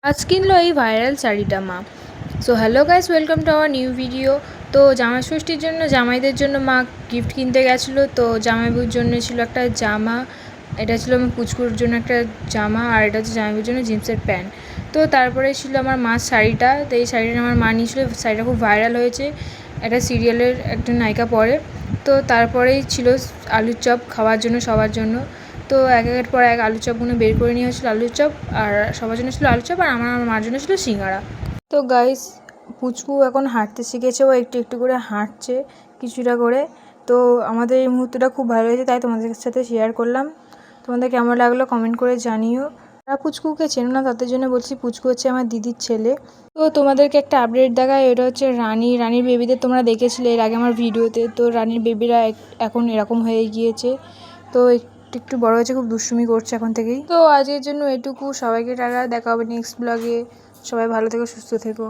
আজ কিনলো এই ভাইরাল শাড়িটা মা। So hello guys, welcome to our new video. তো জামাই ষষ্ঠীর জন্য জামাইদের জন্য মা গিফট কিনতে গেছিলো। তো জামাইবুর জন্য ছিল একটা জামা, এটা ছিল আমার পুচকুর জন্য একটা জামা, আর এটা হচ্ছে জামাইবুর জন্য জিন্সের প্যান্ট। তো তারপরে ছিল আমার মার শাড়িটা। তো এই শাড়িটা আমার মা নিয়েছিল, শাড়িটা খুব ভাইরাল হয়েছে, একটা সিরিয়ালের একটা নায়িকা পরে। তো তারপরেই ছিল আলুর চপ খাওয়ার জন্য সবার জন্য। তো এক একের পর এক আলুর চপগুলো বের করে নিয়ে হচ্ছিলো আলুর চপ, আর সবার জন্য ছিল আলুর চপ, আর আমার মার জন্য ছিল সিঙ্গাড়া। তো গাইস, পুচকু এখন হাঁটতে শিখেছে, ও একটু একটু করে হাঁটছে কিছুটা করে। তো আমাদের এই মুহূর্তটা খুব ভালো হয়েছে, তাই তোমাদের সাথে শেয়ার করলাম। তোমাদের কেমন লাগলো কমেন্ট করে জানিও। যারা পুচকুকে চেনো না তাদের জন্য বলছি, পুচকু হচ্ছে আমার দিদির ছেলে। তো তোমাদেরকে একটা আপডেট দেখায়, এটা হচ্ছে রানীর বেবিদের তোমরা দেখেছিলে এর আগে আমার ভিডিওতে। তো রানীর বেবিরা এখন এরকম হয়ে গিয়েছে। তো একটু একটু বড় হয়েছে, খুব দুষ্টুমি করছে এখন থেকেই। তো আজকের জন্য এটুকু, সবাইকে টাটা, দেখা হবে নেক্সট ব্লগে। সবাই ভালো থেকো, সুস্থ থেকো।